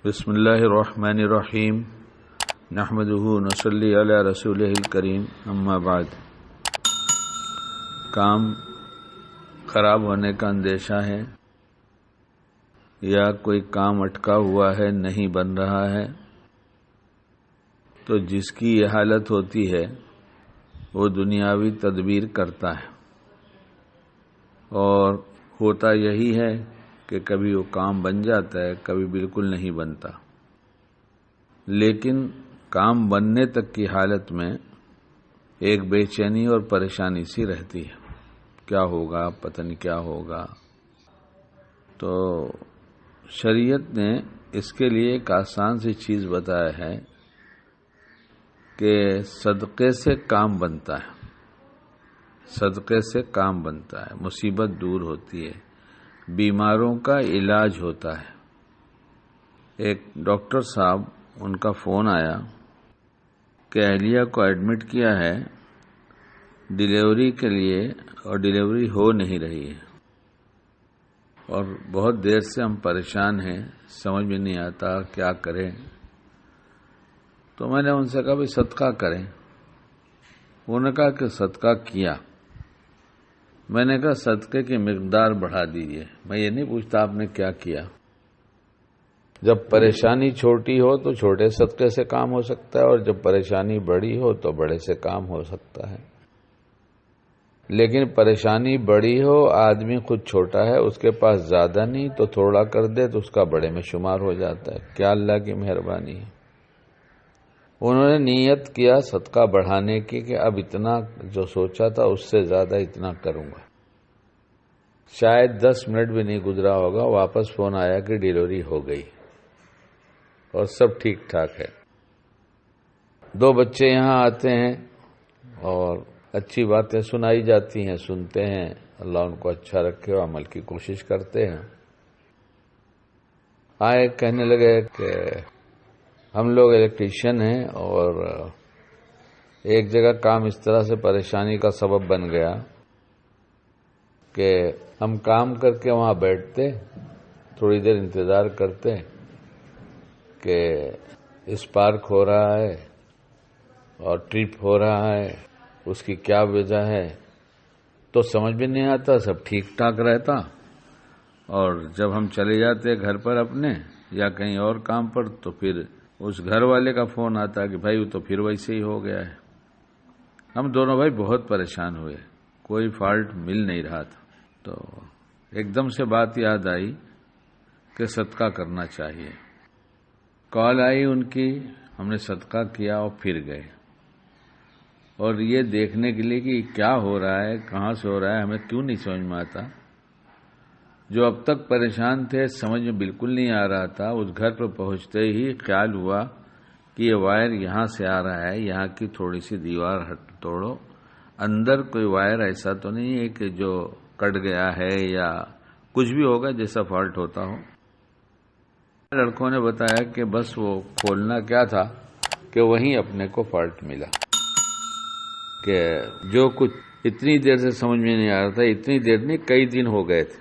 بسم اللہ الرحمن الرحیم نحمدہ نصلی علی رسولہ الکریم اما بعد۔ کام خراب ہونے کا اندیشہ ہے یا کوئی کام اٹکا ہوا ہے، نہیں بن رہا ہے، تو جس کی یہ حالت ہوتی ہے وہ دنیاوی تدبیر کرتا ہے، اور ہوتا یہی ہے کہ کبھی وہ کام بن جاتا ہے، کبھی بالکل نہیں بنتا۔ لیکن کام بننے تک کی حالت میں ایک بے چینی اور پریشانی سی رہتی ہے، کیا ہوگا، پتہ نہیں کیا ہوگا۔ تو شریعت نے اس کے لیے ایک آسان سی چیز بتایا ہے کہ صدقے سے کام بنتا ہے، صدقے سے کام بنتا ہے، مصیبت دور ہوتی ہے، بیماروں کا علاج ہوتا ہے۔ ایک ڈاکٹر صاحب، ان کا فون آیا کہ اہلیہ کو ایڈمٹ کیا ہے ڈیلیوری کے لیے، اور ڈیلیوری ہو نہیں رہی ہے، اور بہت دیر سے ہم پریشان ہیں، سمجھ میں نہیں آتا کیا کریں۔ تو میں نے ان سے کہا بھئی صدقہ کریں۔ انہوں نے کہا کہ صدقہ کیا۔ میں نے کہا صدقے کی مقدار بڑھا دیجئے، میں یہ نہیں پوچھتا آپ نے کیا کیا۔ جب پریشانی چھوٹی ہو تو چھوٹے صدقے سے کام ہو سکتا ہے، اور جب پریشانی بڑی ہو تو بڑے سے کام ہو سکتا ہے۔ لیکن پریشانی بڑی ہو، آدمی خود چھوٹا ہے، اس کے پاس زیادہ نہیں، تو تھوڑا کر دے تو اس کا بڑے میں شمار ہو جاتا ہے۔ کیا اللہ کی مہربانی ہے۔ انہوں نے نیت کیا صدقہ بڑھانے کی کہ اب اتنا جو سوچا تھا اس سے زیادہ اتنا کروں گا۔ شاید 10 منٹ بھی نہیں گزرا ہوگا، واپس فون آیا کہ ڈیلیوری ہو گئی اور سب ٹھیک ٹھاک ہے۔ 2 بچے یہاں آتے ہیں اور اچھی باتیں سنائی جاتی ہیں، سنتے ہیں، اللہ ان کو اچھا رکھے اور عمل کی کوشش کرتے ہیں۔ آئے کہنے لگے کہ ہم لوگ الیکٹریشین ہیں، اور ایک جگہ کام اس طرح سے پریشانی کا سبب بن گیا کہ ہم کام کر کے وہاں بیٹھتے، تھوڑی دیر انتظار کرتے کہ اسپارک ہو رہا ہے اور ٹرپ ہو رہا ہے، اس کی کیا وجہ ہے، تو سمجھ بھی نہیں آتا، سب ٹھیک ٹھاک رہتا۔ اور جب ہم چلے جاتے گھر پر اپنے یا کہیں اور کام پر، تو پھر اس گھر والے کا فون آتا کہ بھائی وہ تو پھر ویسے ہی ہو گیا ہے۔ ہم دونوں بھائی بہت پریشان ہوئے، کوئی فالٹ مل نہیں رہا تھا۔ تو ایک دم سے بات یاد آئی کہ صدقہ کرنا چاہیے۔ کال آئی ان کی، ہم نے صدقہ کیا اور پھر گئے، اور یہ دیکھنے کے لیے کہ کیا ہو رہا ہے، کہاں سے ہو رہا ہے، ہمیں کیوں نہیں سمجھ میں آتا۔ جو اب تک پریشان تھے، سمجھ میں بالکل نہیں آ رہا تھا، اس گھر پر پہنچتے ہی خیال ہوا کہ یہ وائر یہاں سے آ رہا ہے، یہاں کی تھوڑی سی دیوار توڑو، اندر کوئی وائر ایسا تو نہیں ہے کہ جو کٹ گیا ہے یا کچھ بھی ہوگا جیسا فالٹ ہوتا ہو۔ لڑکوں نے بتایا کہ بس وہ کھولنا کیا تھا کہ وہیں اپنے کو فالٹ ملا، کہ جو کچھ اتنی دیر سے سمجھ میں نہیں آ رہا تھا، اتنی دیر نہیں، کئی دن ہو گئے تھے،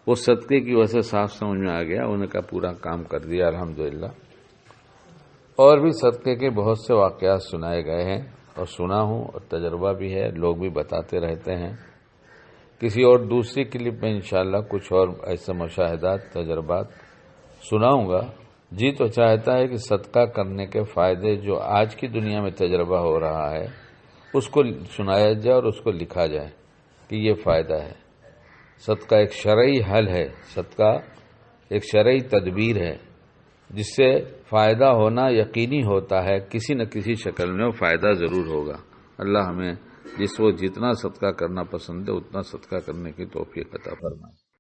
وہ صدقے کی وجہ سے صاف سمجھ میں آ گیا۔ انہوں کا پورا کام کر دیا الحمدللہ۔ اور بھی صدقے کے بہت سے واقعات سنائے گئے ہیں، اور سنا ہوں، اور تجربہ بھی ہے، لوگ بھی بتاتے رہتے ہیں۔ کسی اور دوسری کلپ میں انشاءاللہ کچھ اور ایسے مشاہدات، تجربات سناؤں گا۔ جی تو چاہتا ہے کہ صدقہ کرنے کے فائدے جو آج کی دنیا میں تجربہ ہو رہا ہے اس کو سنایا جائے اور اس کو لکھا جائے کہ یہ فائدہ ہے۔ صدقہ ایک شرعی حل ہے، صدقہ ایک شرعی تدبیر ہے، جس سے فائدہ ہونا یقینی ہوتا ہے، کسی نہ کسی شکل میں وہ فائدہ ضرور ہوگا۔ اللہ ہمیں جس کو جتنا صدقہ کرنا پسند ہے اتنا صدقہ کرنے کی توفیق عطا فرمائے۔